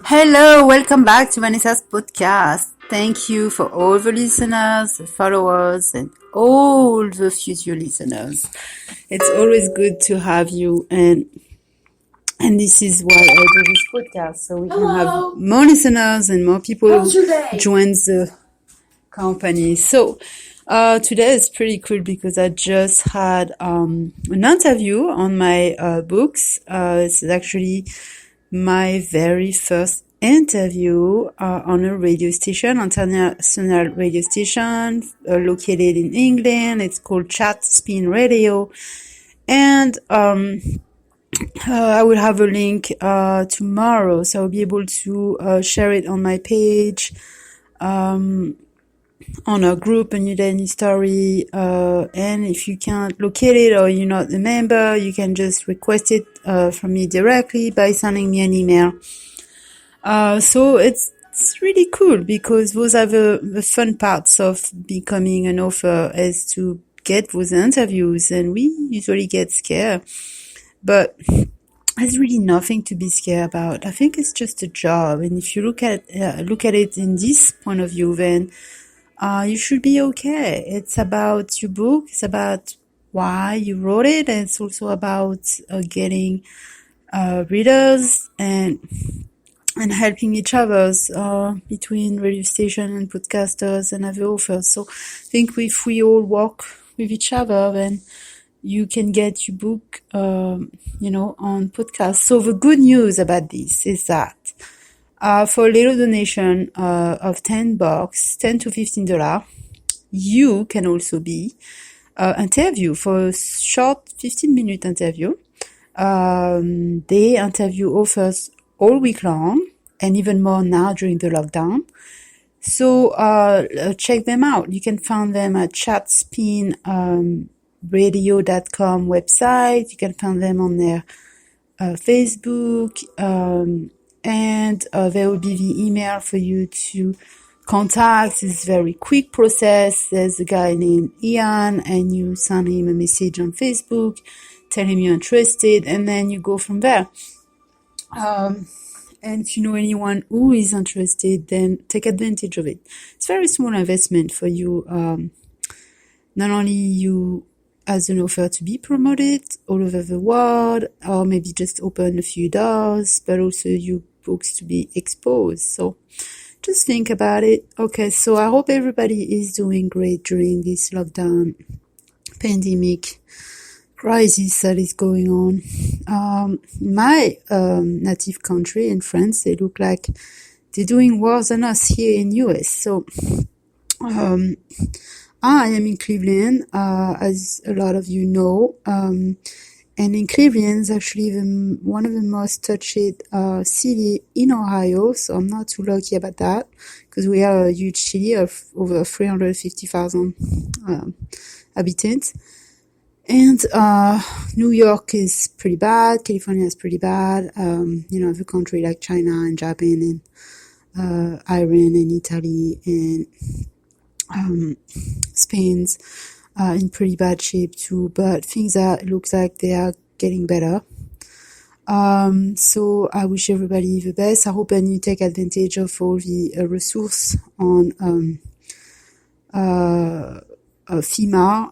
Hello, welcome back to Vanessa's podcast. Thank you for all the listeners, the followers, and all the future listeners. It's always good to have you, and this is why I do this podcast, so we can have more listeners and more people join the company. So today is pretty cool because I just had an interview on my books. It's actually my very first interview on a radio station, international radio station located in England. It's called Chat Spin Radio. And I will have a link tomorrow, so I'll be able to share it on my page, on a group, a new daily story, and if you can't locate it or you're not a member, you can just request it from me directly by sending me an email. So it's really cool because those are the fun parts of becoming an author, is to get those interviews, and we usually get scared, but there's really nothing to be scared about. I think it's just a job, and if you look at it in this point of view, then you should be okay. It's about your book. It's about why you wrote it. And it's also about getting readers and helping each other between radio station and podcasters and other authors. So I think if we all work with each other, then you can get your book, on podcast. So the good news about this is that for a little donation of $10, $10 to $15, you can also be interviewed for a short 15-minute interview. They interview authors all week long, and even more now during the lockdown. So check them out. You can find them at chatspinradio.com website. You can find them on their Facebook, and there will be the email for you to contact. It's a very quick process. There's a guy named Ian, and you send him a message on Facebook, tell him you're interested, and then you go from there. And if you know anyone who is interested, then take advantage of it. It's a very small investment for you, not only you as an author to be promoted all over the world, or maybe just open a few doors, but also your books to be exposed. So just think about it. Okay, so I hope everybody is doing great during this lockdown pandemic crisis that is going on. My native country in France, they look like they're doing worse than us here in US. So I am in Cleveland, as a lot of you know, and in Cleveland is actually one of the most touched city in Ohio, so I'm not too lucky about that, because we are a huge city of over 350,000 inhabitants. And New York is pretty bad, California is pretty bad, the country like China and Japan and Iran and Italy and Spain's in pretty bad shape too, but things looks like they are getting better. So I wish everybody the best. I hope that you take advantage of all the resources on FEMA,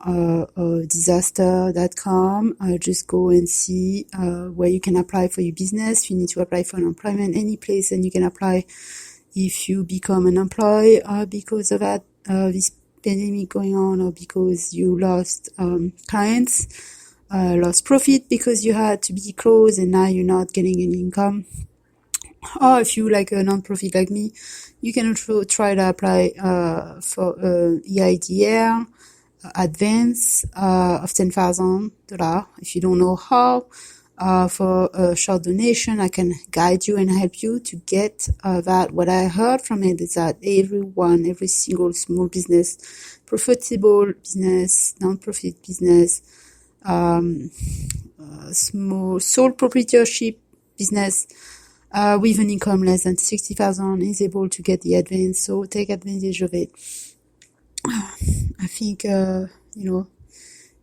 disaster.com. Just go and see where you can apply for your business. If you need to apply for unemployment, any place, and you can apply if you become an employee because of that this pandemic going on, or because you lost clients, lost profit because you had to be closed and now you're not getting any income. Or if you like a non-profit like me, you can also try to apply for EIDL advance of $10,000. If you don't know how, for a short donation, I can guide you and help you to get that. What I heard from it is that every single small business, profitable business, non-profit business, small sole proprietorship business, with an income less than 60,000 is able to get the advance. So take advantage of it. I think,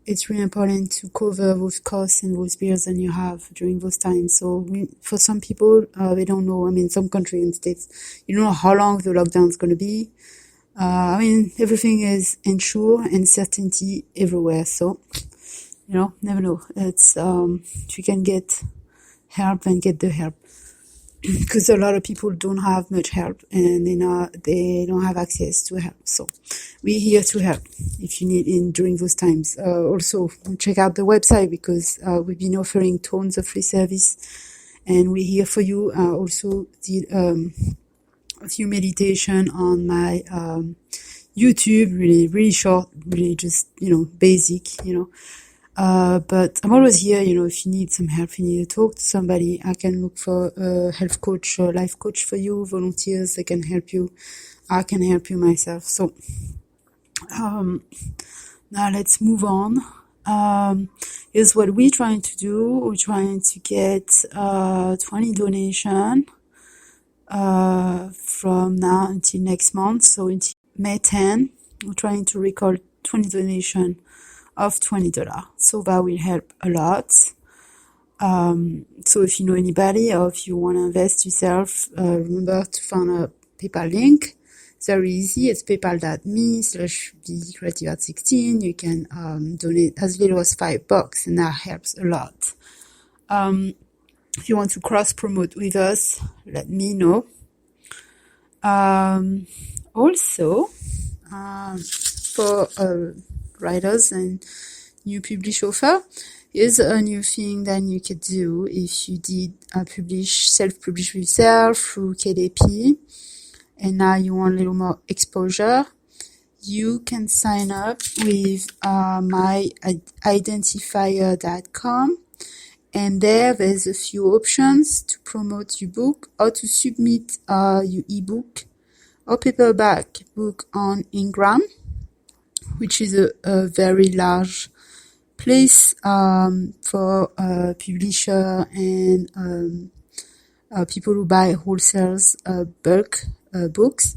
it's really important to cover those costs and those bills that you have during those times. So for some people, they don't know. I mean, some countries and states, you don't know how long the lockdown is going to be. I mean, everything is unsure and certainty everywhere. So, never know. It's, if you can get help, then get the help. Because a lot of people don't have much help and they don't have access to help. So we're here to help if you need during those times. Also check out the website because we've been offering tons of free service and we're here for you. Also did a few meditation on my YouTube, really short, really just basic, but I'm always here, if you need some help, you need to talk to somebody, I can look for a health coach or life coach for you, volunteers that can help you. I can help you myself. So, now let's move on. Here's what we're trying to do. We're trying to get 20 donation from now until next month. So until May 10, we're trying to record 20 donation of $20. So that will help a lot. So if you know anybody or if you want to invest yourself, remember to find a PayPal link. It's very easy. It's paypal.me/BeCreativeArt16. You can donate as little as $5 and that helps a lot. If you want to cross promote with us, let me know. Also, for writers and new publish offer, here's a new thing that you could do if you did self-publish with yourself through KDP and now you want a little more exposure. You can sign up with myidentifier.com and there's a few options to promote your book or to submit your ebook or paperback book on Ingram, which is a very large place for publisher and people who buy wholesales bulk books.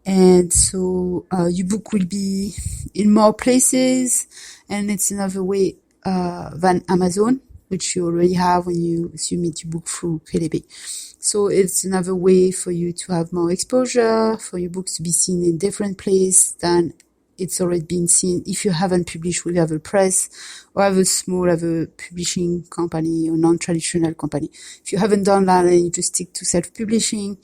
And so your book will be in more places, and it's another way than Amazon, which you already have when you submit your book through KDP. So it's another way for you to have more exposure, for your books to be seen in different places than it's already been seen if you haven't published with other press or have a publishing company or non-traditional company. If you haven't done that and you just stick to self-publishing,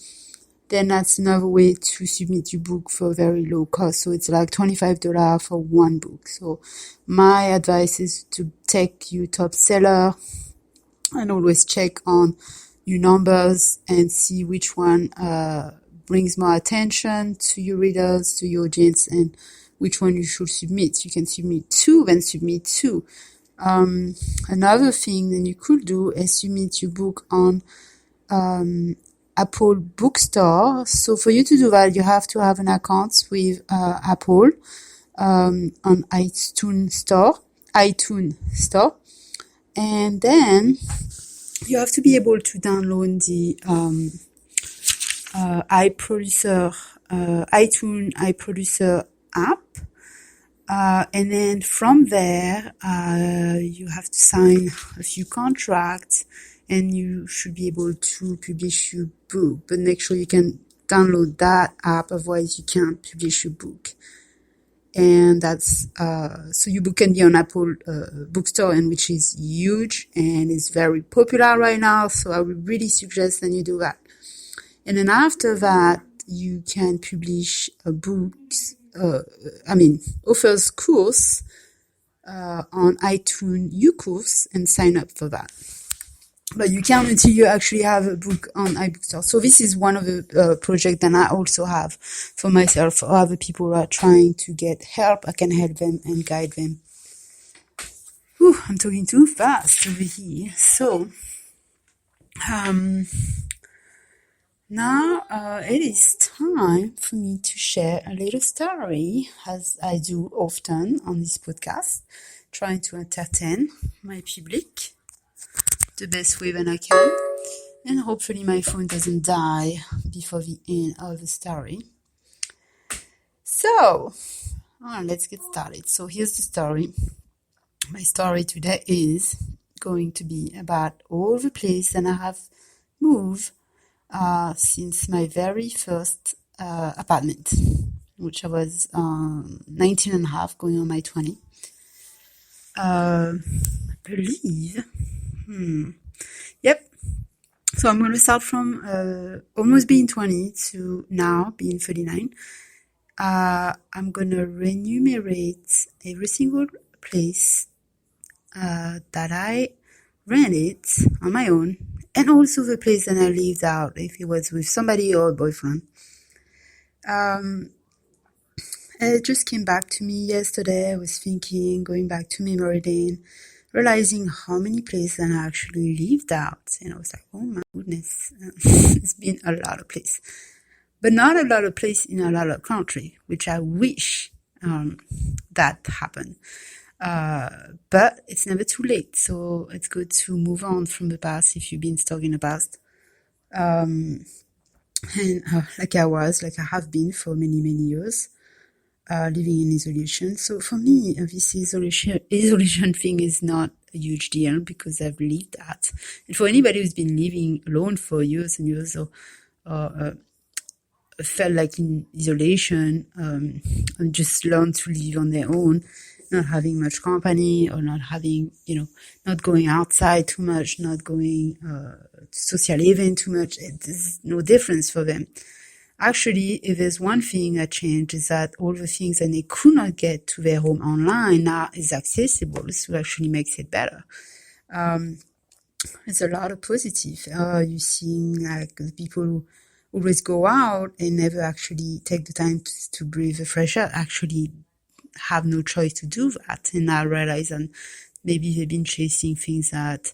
then that's another way to submit your book for very low cost. So it's like $25 for one book. So my advice is to take your top seller and always check on your numbers and see which one brings more attention to your readers, to your audience, and which one you should submit. You can submit two, then submit two. Another thing that you could do is submit your book on Apple Bookstore. So for you to do that, you have to have an account with Apple on iTunes Store. And then you have to be able to download the iTunes iProducer app. And then from there, you have to sign a few contracts and you should be able to publish your book. But make sure you can download that app, otherwise you can't publish your book. And that's, so your book can be on Apple Bookstore, and which is huge and is very popular right now. So I would really suggest that you do that. And then after that, you can publish a offers course on iTunes U-Course and sign up for that. But you can't until you actually have a book on iBookstore. So this is one of the projects that I also have for myself or other people who are trying to get help. I can help them and guide them. Whew, I'm talking too fast over here. So, now it is time for me to share a little story, as I do often on this podcast, trying to entertain my public the best way that I can, and hopefully my phone doesn't die before the end of the story. So, let's get started. So here's the story. my story today is going to be about all the places that I have moved since my very first apartment, which I was 19 and a half, going on my 20. I believe. Yep. So I'm going to start from almost being 20 to now being 39. I'm going to remunerate every single place that I rented on my own, and also the place that I lived out, if it was with somebody or a boyfriend. It just came back to me yesterday. I was thinking, going back to memory lane, realizing how many places I actually lived out. And I was like, oh my goodness, it's been a lot of places. But not a lot of places in a lot of country, which I wish that happened. But it's never too late. So it's good to move on from the past if you've been stuck in the past. And like I have been for many, many years. Living in isolation. So for me, this isolation thing is not a huge deal because I've lived that. And for anybody who's been living alone for years and years or felt like in isolation and just learned to live on their own, not having much company or not having, not going outside too much, not going to social event too much, there's no difference for them. Actually, if there's one thing that changed is that all the things that they could not get to their home online now is accessible, so it actually makes it better. There's a lot of positive. You're seeing like the people who always go out and never actually take the time to breathe the fresh air, actually have no choice to do that. And now realize that maybe they've been chasing things that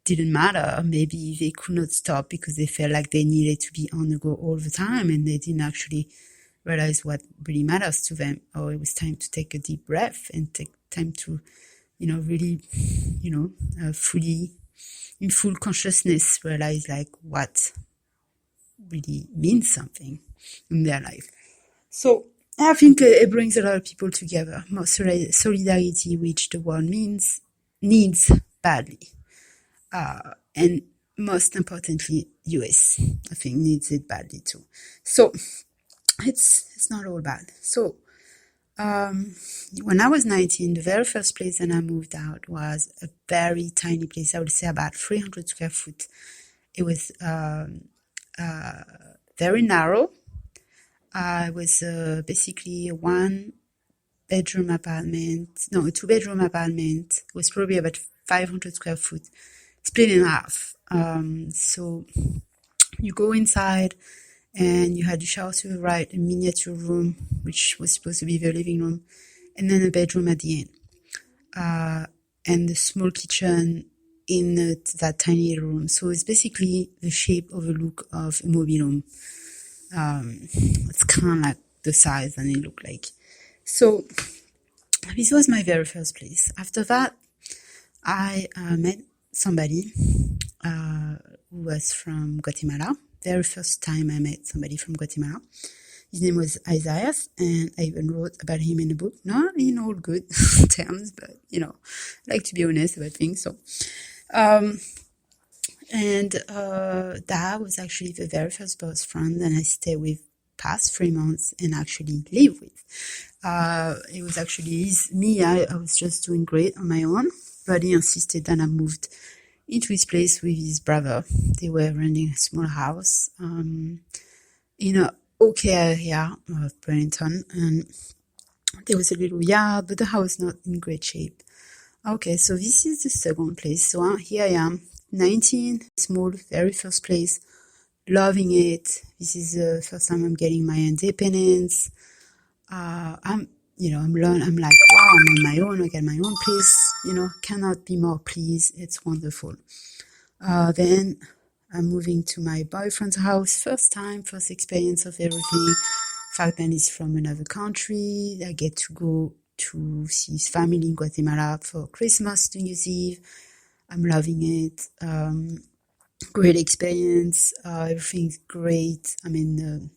didn't matter. Maybe they could not stop because they felt like they needed to be on the go all the time and they didn't actually realize what really matters to them. Or it was time to take a deep breath and take time to, really, fully, in full consciousness, realize like what really means something in their life. So I think it brings a lot of people together. More solidarity, which the world needs badly. And most importantly, US, I think, needs it badly too. So it's not all bad. So when I was 19, the very first place that I moved out was a very tiny place. I would say about 300 square foot. It was very narrow. It was basically a a 2-bedroom apartment. It was probably about 500 square foot, split in half. So you go inside and you had the shower to the right, a miniature room, which was supposed to be the living room, and then a bedroom at the end. And the small kitchen in that tiny room. So it's basically the shape of a look of a mobile home. It's kind of like the size and it looked like. So this was my very first place. After that, I met somebody who was from Guatemala. Very first time I met somebody from Guatemala. His name was Isaiah, and I even wrote about him in the book. Not in all good terms, but, I like to be honest about things. So, that was actually the very first best friend that I stayed with past 3 months and actually live with. It was actually me. I was just doing great on my own, but he insisted that I moved into his place with his brother. They were renting a small house in a okay area of Burlington, and there was a little yard, but the house not in great shape. Okay, so this is the second place. So here I am, 19, small, very first place, loving it. This is the first time I'm getting my independence. I'm like, wow, I'm on my own. I got my own place. Cannot be more pleased. It's wonderful. Then I'm moving to my boyfriend's house. First time, first experience of everything. Fact that he's from another country. I get to go to see his family in Guatemala for Christmas, New Year's Eve. I'm loving it. Great experience. Everything's great. I mean,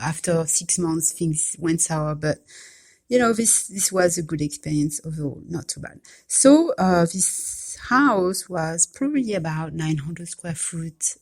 after 6 months, things went sour, but this was a good experience overall, not too bad. So this house was probably about 900 square foot.